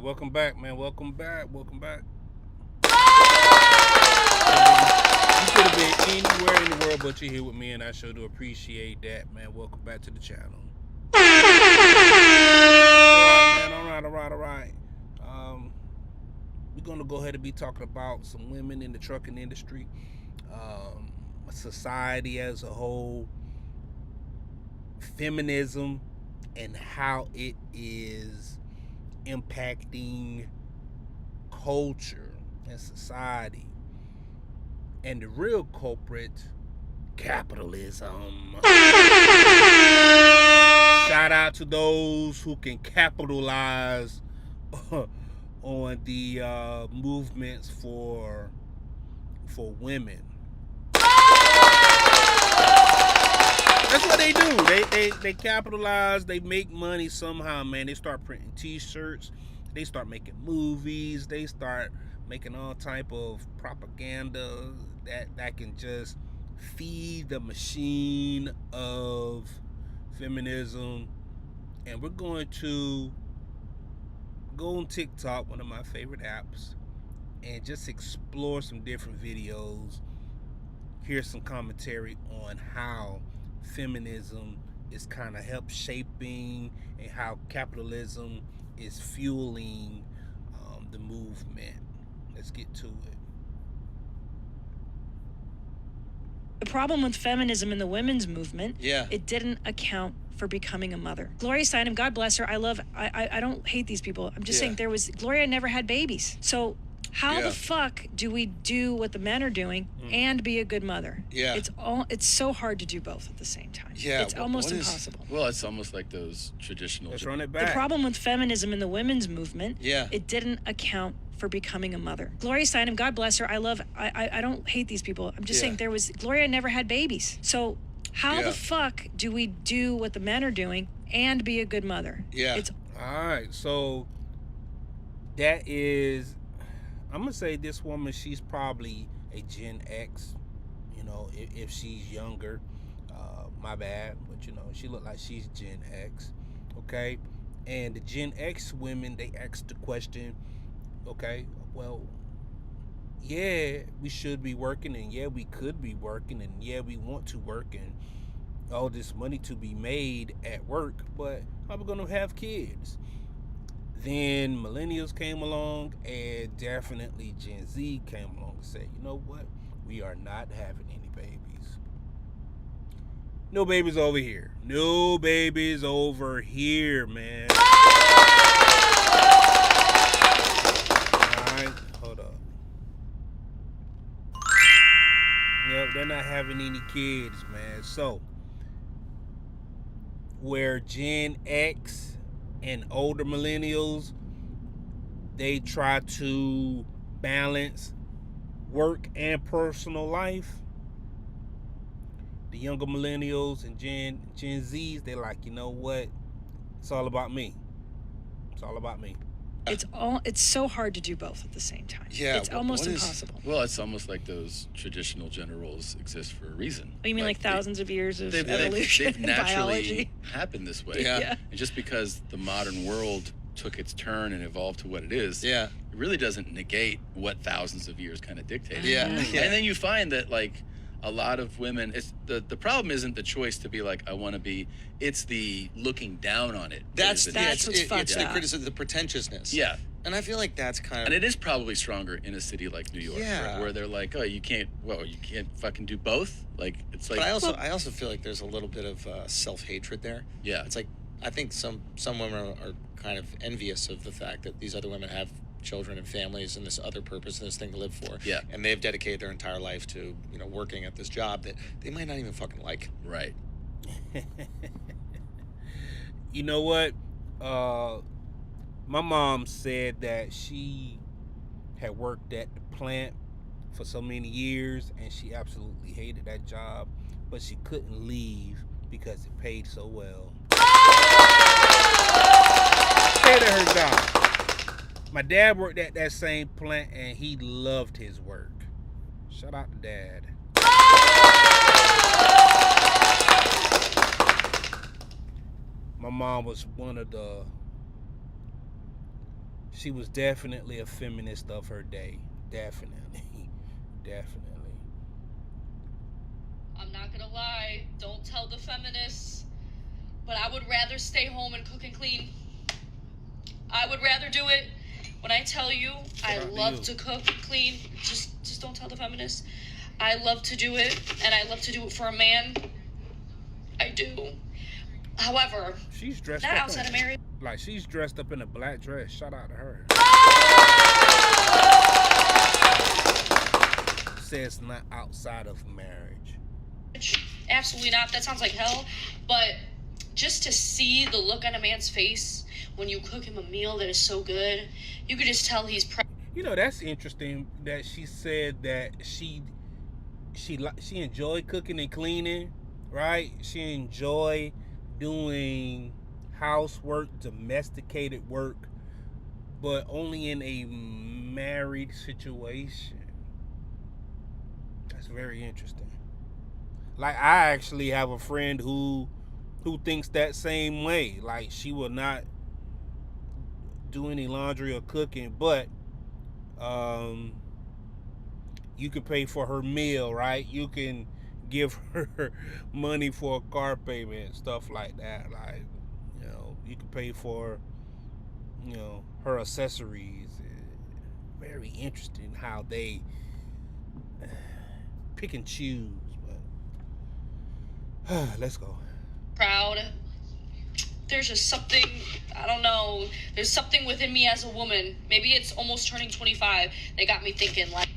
welcome back, man. Welcome back. You could have been anywhere in the world, but you're here with me, and I sure do appreciate that, man. Welcome back to the channel. All right, man. All right. We're gonna go ahead and be talking about some women in the trucking industry, society as a whole, feminism, and how it is impacting culture and society, and the real culprit, capitalism. Shout out to those who can capitalize on the movements for women. That's what they do. They capitalize. They make money somehow, man. They start printing T-shirts. They start making movies. They start making all type of propaganda that can just feed the machine of feminism. And we're going to go on TikTok, one of my favorite apps, and just explore some different videos. Here's some commentary on how feminism is kind of help shaping and how capitalism is fueling the movement. Let's get to it. The problem with feminism and the women's movement, it didn't account for becoming a mother. Gloria Steinem, God bless her. I don't hate these people. I'm just saying Gloria never had babies. So how the fuck do we do what the men are doing and be a good mother? It's so hard to do both at the same time. It's almost impossible. Well, it's almost like those traditional. Let's run it back. The problem with feminism and the women's movement, it didn't account for becoming a mother. Gloria Steinem, God bless her. I don't hate these people. I'm just saying Gloria never had babies. So how the fuck do we do what the men are doing and be a good mother? All right. So that is, I'm gonna say this woman, she's probably a Gen X. You know, if she's younger, my bad, but you know, she look like she's Gen X. Okay, and the Gen X women, they ask the question, okay, well, yeah, we should be working, and yeah, we could be working, and yeah, we want to work, and all this money to be made at work, but how are we gonna have kids? Then millennials came along, and definitely Gen Z came along and said, you know what? We are not having any babies. No babies over here. No babies over here, man. Alright, hold up. Yep, they're not having any kids, man. So, where Gen X and older millennials, they try to balance work and personal life, the younger millennials and Gen Zs, they're like, you know what? It's all about me. It's all about me. It's so hard to do both at the same time. It's almost impossible. Well, it's almost like those traditional gender roles exist for a reason. Oh, you mean like thousands of years of evolution they've naturally biology? happened this way. Yeah. And just because the modern world took its turn and evolved to what it is, it really doesn't negate what thousands of years kind of dictated. And then you find that, like, a lot of women, it's the problem isn't the choice to be like, I want to be, it's the looking down on it. That's what's fucked It's the criticism, the pretentiousness. Yeah. And I feel like that's kind of... And it is probably stronger in a city like New York, where they're like, oh, you can't fucking do both? Like, it's like... But I also feel like there's a little bit of self-hatred there. Yeah. It's like, I think some women are kind of envious of the fact that these other women have children and families and this other purpose and this thing to live for. Yeah. And they've dedicated their entire life to, you know, working at this job that they might not even fucking like. Right. You know what? My mom said that she had worked at the plant for so many years and she absolutely hated that job, but she couldn't leave because it paid so well. Hated her job. My dad worked at that same plant and he loved his work. Shout out to Dad. My mom was She was definitely a feminist of her day. Definitely. Definitely. I'm not gonna lie, don't tell the feminists, but I would rather stay home and cook and clean. I would rather do it. When I tell you, I love to cook and clean, just don't tell the feminists. I love to do it, and I love to do it for a man. I do. However, she's dressed not up outside of marriage. Like, she's dressed up in a black dress. Shout out to her. Says not outside of marriage. Absolutely not. That sounds like hell. But just to see the look on a man's face when you cook him a meal that is so good, you could just tell he's proud. You know, that's interesting that she said that she enjoyed cooking and cleaning, right? She enjoyed doing housework, domesticated work, but only in a married situation. That's very interesting. Like, I actually have a friend who thinks that same way. Like, she will not do any laundry or cooking, but you can pay for her meal, right? You can give her money for a car payment, stuff like that. Like, you know, you can pay for, you know, her accessories. Very interesting how they pick and choose. But let's go. Proud. There's just something, I don't know, there's something within me as a woman. Maybe it's almost turning 25 that got me thinking, like,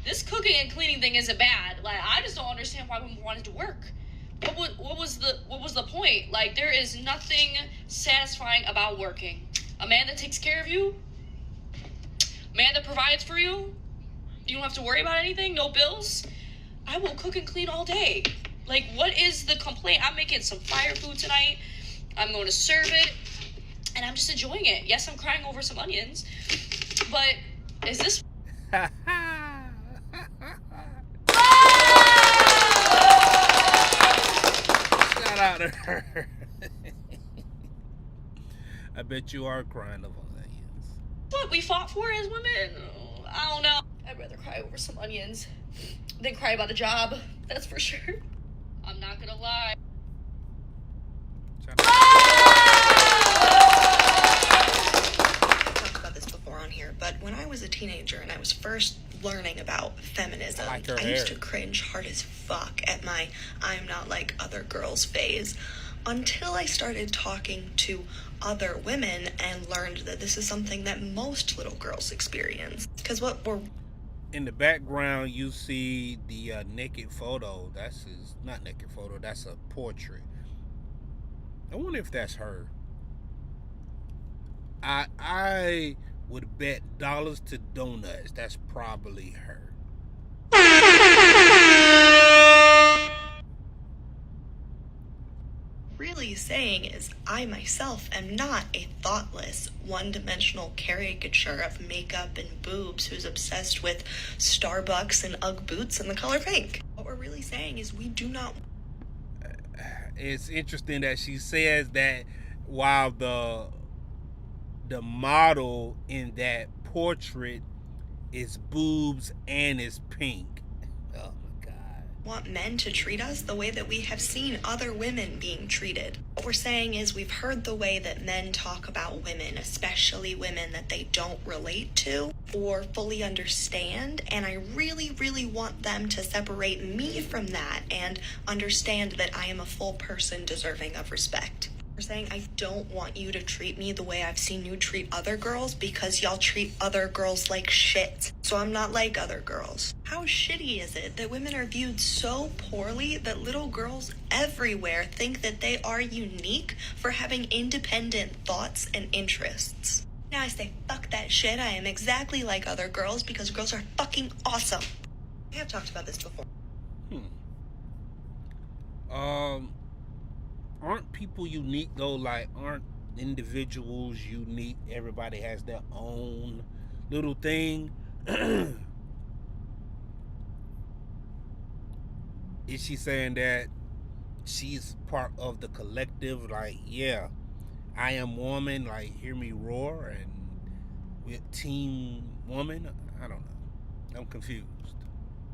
this cooking and cleaning thing isn't bad. Like, I just don't understand why women wanted to work. What was the point? Like, there is nothing satisfying about working. A man that takes care of you, a man that provides for you, you don't have to worry about anything, no bills. I will cook and clean all day. Like, what is the complaint? I'm making some fire food tonight. I'm going to serve it, and I'm just enjoying it. Yes, I'm crying over some onions, but is this... Shout out to her. I bet you are crying over onions. What we fought for as women? I don't know. I'd rather cry over some onions than cry about a job. That's for sure. I'm not gonna lie. I've talked about this before on here, but when I was a teenager and I was first learning about feminism, I used to cringe hard as fuck at my I'm not like other girls phase, until I started talking to other women and learned that this is something that most little girls experience. Because what we're... In the background, you see the naked photo. That's not naked photo. That's a portrait. I wonder if that's her. I would bet dollars to donuts that's probably her. Really saying is I myself am not a thoughtless, one-dimensional caricature of makeup and boobs who's obsessed with Starbucks and Ugg boots and the color pink. What we're really saying is we do not... It's interesting that she says that while the model in that portrait is boobs and is pink. Oh my God. Want men to treat us the way that we have seen other women being treated. What we're saying is we've heard the way that men talk about women, especially women that they don't relate to or fully understand, and I really, really want them to separate me from that and understand that I am a full person deserving of respect. We're saying I don't want you to treat me the way I've seen you treat other girls because y'all treat other girls like shit. So I'm not like other girls. How shitty is it that women are viewed so poorly that little girls everywhere think that they are unique for having independent thoughts and interests? Now I say, fuck that shit. I am exactly like other girls because girls are fucking awesome. We have talked about this before. Aren't people unique though? Like, aren't individuals unique? Everybody has their own little thing. Is she saying that she's part of the collective? Like, yeah, I am woman, like, hear me roar, and with Team Woman. I don't know. I'm confused.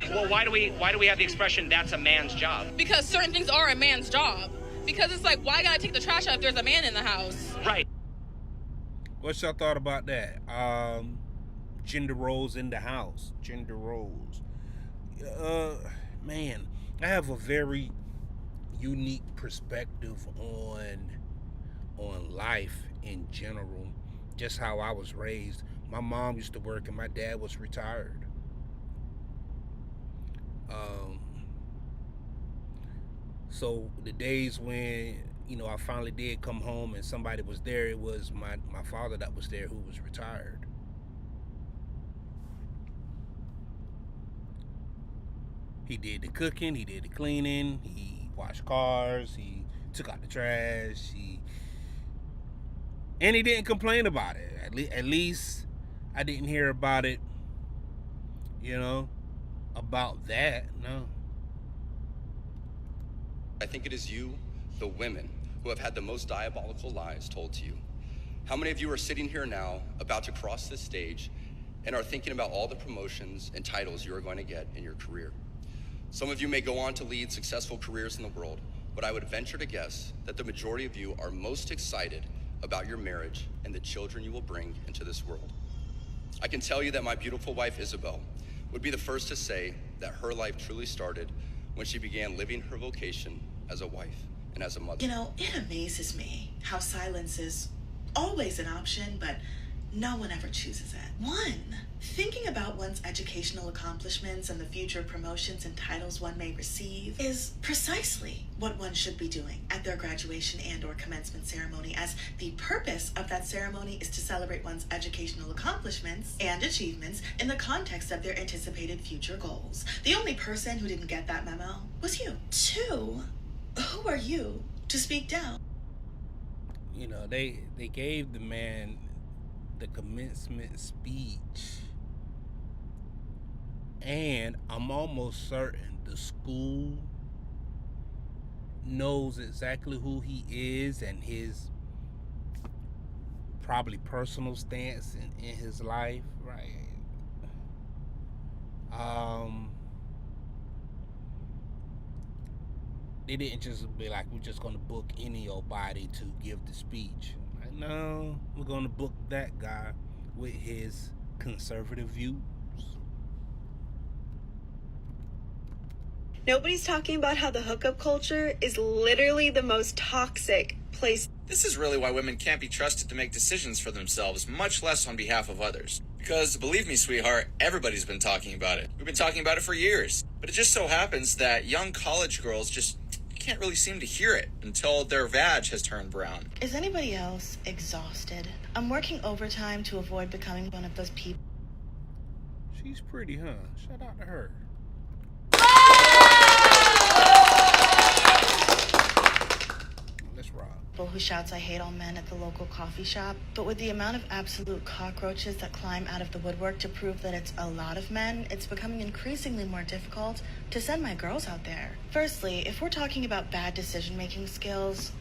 Well, why do we have the expression "that's a man's job"? Because certain things are a man's job. Because it's like, why gotta take the trash out if there's a man in the house? Right. What's your thought about that? Gender roles in the house. Gender roles. Man, I have a very unique perspective on life in general. Just how I was raised. My mom used to work and my dad was retired. So the days when, I finally did come home and somebody was there, it was my father that was there, who was retired. He did the cooking, he did the cleaning, he washed cars, he took out the trash, and he didn't complain about it. At least I didn't hear about it, about that. No. I think it is you, the women, who have had the most diabolical lies told to you. How many of you are sitting here now, about to cross this stage, and are thinking about all the promotions and titles you are going to get in your career? Some of you may go on to lead successful careers in the world, but I would venture to guess that the majority of you are most excited about your marriage and the children you will bring into this world. I can tell you that my beautiful wife, Isabel, would be the first to say that her life truly started when she began living her vocation as a wife and as a mother. It amazes me how silence is always an option, but no one ever chooses it. One, thinking about one's educational accomplishments and the future promotions and titles one may receive is precisely what one should be doing at their graduation and or commencement ceremony, as the purpose of that ceremony is to celebrate one's educational accomplishments and achievements in the context of their anticipated future goals. The only person who didn't get that memo was you. Two, who are you to speak down? They gave the man the commencement speech, and I'm almost certain the school knows exactly who he is and his probably personal stance in his life, right? They didn't just be like, we're just gonna book any old body to give the speech. Like, no, we're gonna book that guy with his conservative views. Nobody's talking about how the hookup culture is literally the most toxic place. This is really why women can't be trusted to make decisions for themselves, much less on behalf of others. Because, believe me, sweetheart, everybody's been talking about it. We've been talking about it for years. But it just so happens that young college girls just can't really seem to hear it until their vag has turned brown. Is anybody else exhausted? I'm working overtime to avoid becoming one of those people. She's pretty, huh? Shout out to her. Let's rock. Who shouts I hate all men at the local coffee shop, but with the amount of absolute cockroaches that climb out of the woodwork to prove that it's a lot of men, it's becoming increasingly more difficult to send my girls out there. Firstly, if we're talking about bad decision-making skills,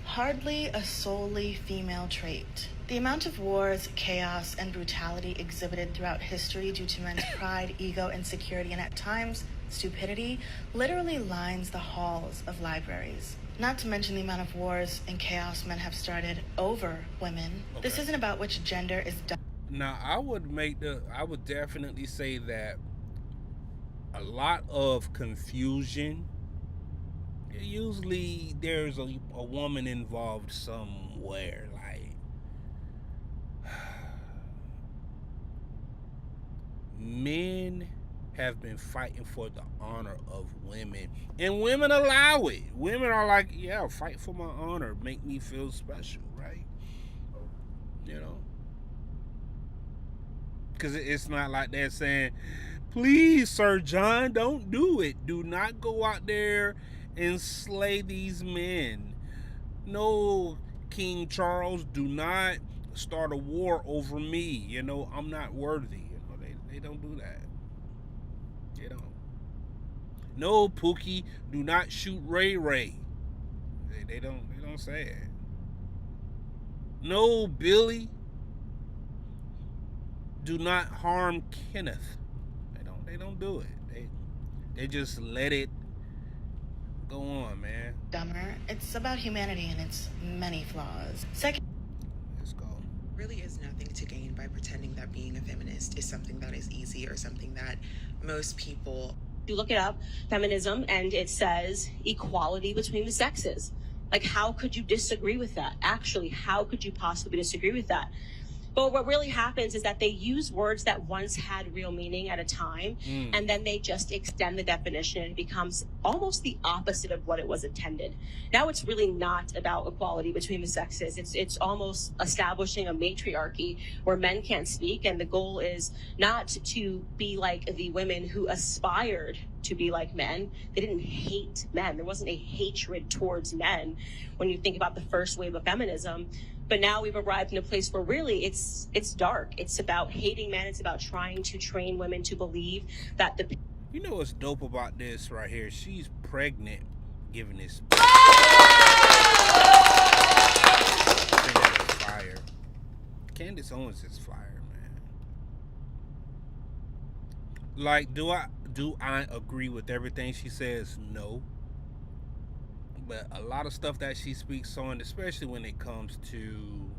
hardly a solely female trait. The amount of wars, chaos, and brutality exhibited throughout history due to men's pride, ego, insecurity, and at times, stupidity, literally lines the halls of libraries. Not to mention the amount of wars and chaos men have started over women. Okay. This isn't about which gender is done. Now, I would definitely say that a lot of confusion, usually there's a woman involved somewhere. Like, men have been fighting for the honor of women, and women allow it. Women are like, yeah, fight for my honor, make me feel special, right? Because it's not like they're saying, please, Sir John, don't do it. Do not go out there and slay these men. No, King Charles, do not start a war over me. I'm not worthy. They don't do that. They don't. No, Pookie, do not shoot Ray Ray. They don't say it. No, Billy, do not harm Kenneth. They don't do it. They just let it go on, man. Dumber. It's about humanity and its many flaws. Second, let's go. Really is nothing to gain by pretending that being a feminist is something that is easy or something that most people. You look it up, feminism, and it says equality between the sexes. Like, how could you disagree with that? Actually, how could you possibly disagree with that? But what really happens is that they use words that once had real meaning at a time, and then they just extend the definition, and it becomes almost the opposite of what it was intended. Now it's really not about equality between the sexes. It's almost establishing a matriarchy where men can't speak, and the goal is not to be like the women who aspired to be like men. They didn't hate men. There wasn't a hatred towards men when you think about the first wave of feminism. But now we've arrived in a place where really it's dark. It's about hating men. It's about trying to train women to believe that the... You know what's dope about this right here? She's pregnant giving this. Fire. Candace Owens is fire, man. Like, do I agree with everything she says? No. But a lot of stuff that she speaks on, especially when it comes to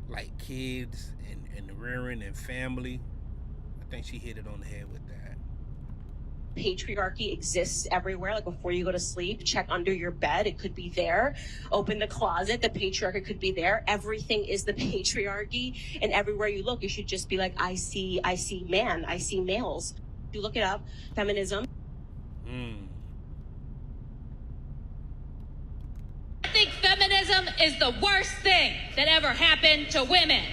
like kids and rearing and family, I think she hit it on the head with that. Patriarchy exists everywhere. Like, before you go to sleep, check under your bed. It could be there. Open the closet. The patriarchy could be there. Everything is the patriarchy. And everywhere you look, you should just be like, I see man. I see males. You look it up. Feminism. I think feminism is the worst thing that ever happened to women.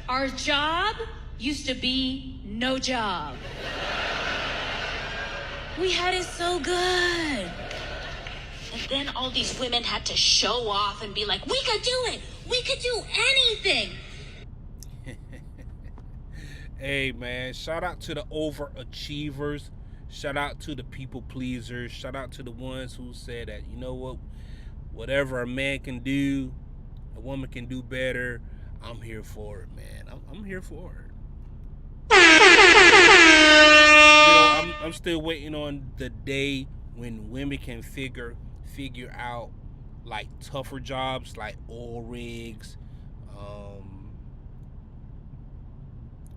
Our job used to be no job. We had it so good. And then all these women had to show off and be like, we could do it. We could do anything. Hey, man, shout out to the overachievers. Shout out to the people pleasers. Shout out to the ones who said that, you know what, whatever a man can do, a woman can do better. I'm here for it, man. I'm here for it. I'm still waiting on the day when women can figure out like tougher jobs like oil rigs,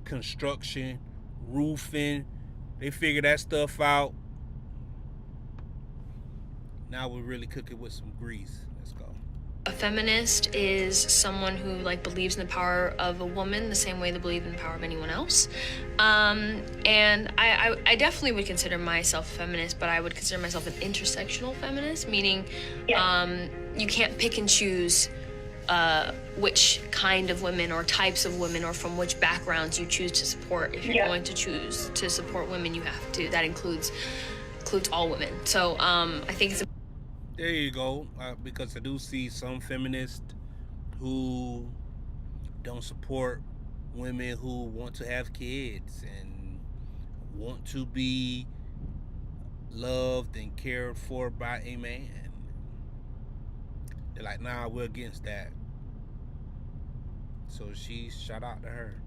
construction, roofing. They figure that stuff out. Now we're really cooking with some grease. Let's go. A feminist is someone who believes in the power of a woman the same way they believe in the power of anyone else. And I definitely would consider myself a feminist, but I would consider myself an intersectional feminist, meaning you can't pick and choose which kind of women or types of women or from which backgrounds you choose to support. If you're going to choose to support women, you have to. That includes all women. So I think it's there you go, because I do see some feminists who don't support women who want to have kids and want to be loved and cared for by a man. They're like, nah, we're against that. So shout out to her.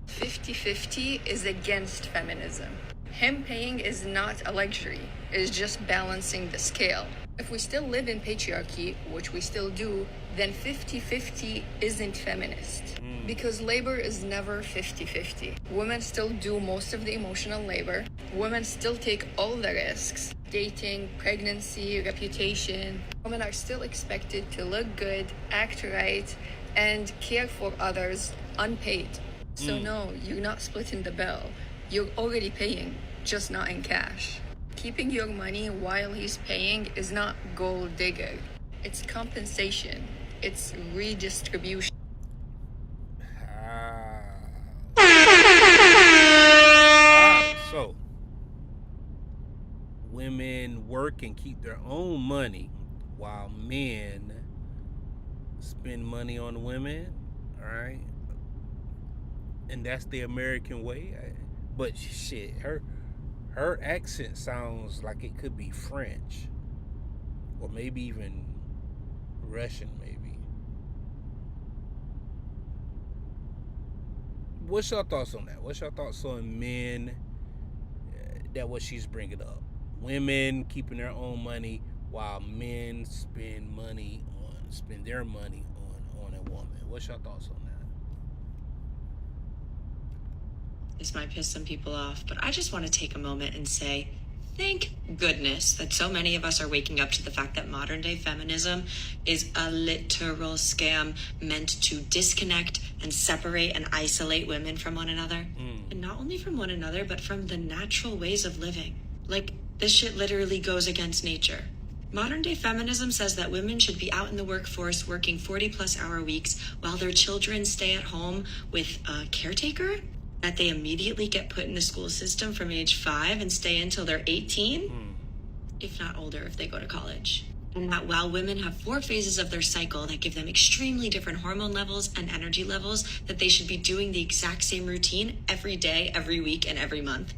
50-50 is against feminism. Him paying is not a luxury, it's just balancing the scale. If we still live in patriarchy, which we still do, then 50-50 isn't feminist. Because labor is never 50-50. Women still do most of the emotional labor. Women still take all the risks. Dating, pregnancy, reputation. Women are still expected to look good, act right, and care for others unpaid. So no, you're not splitting the bill. You're already paying, just not in cash. Keeping your money while he's paying is not gold digger. It's compensation. It's redistribution. So, women work and keep their own money while men spend money on women, all right? And that's the American way. But shit, her accent sounds like it could be French. or maybe even Russian, maybe. What's your thoughts on that? What's your thoughts on men? That what she's bringing up. Women keeping their own money while men spend their money on a woman. What's your thoughts on that? This might piss some people off, but I just want to take a moment and say, thank goodness that so many of us are waking up to the fact that modern day feminism is a literal scam meant to disconnect and separate and isolate women from one another. And not only from one another, but from the natural ways of living. Like, this shit literally goes against nature. Modern day feminism says that women should be out in the workforce working 40+ hour weeks while their children stay at home with a caretaker, that they immediately get put in the school system from age 5 and stay until they're 18, if not older if they go to college. And that while women have 4 phases of their cycle that give them extremely different hormone levels and energy levels, that they should be doing the exact same routine every day, every week, and every month.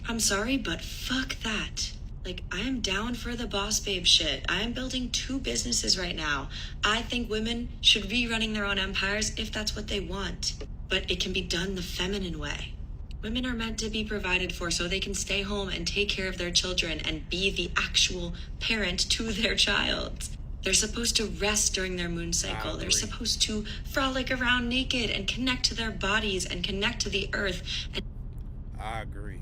I'm sorry, but fuck that. Like, I am down for the boss babe shit. I am building 2 businesses right now. I think women should be running their own empires if that's what they want. But it can be done the feminine way. Women are meant to be provided for so they can stay home and take care of their children and be the actual parent to their child. They're supposed to rest during their moon cycle. They're supposed to frolic around naked and connect to their bodies and connect to the earth. I agree.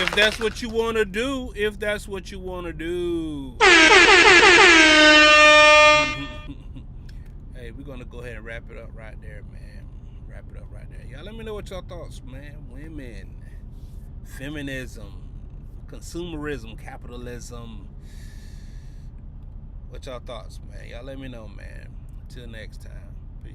If that's what you want to do, Hey, we're going to go ahead and wrap it up right there, man. Y'all let me know what y'all thoughts, man. Women, feminism, consumerism, capitalism. What y'all thoughts, man? Y'all let me know, man. Until next time. Peace.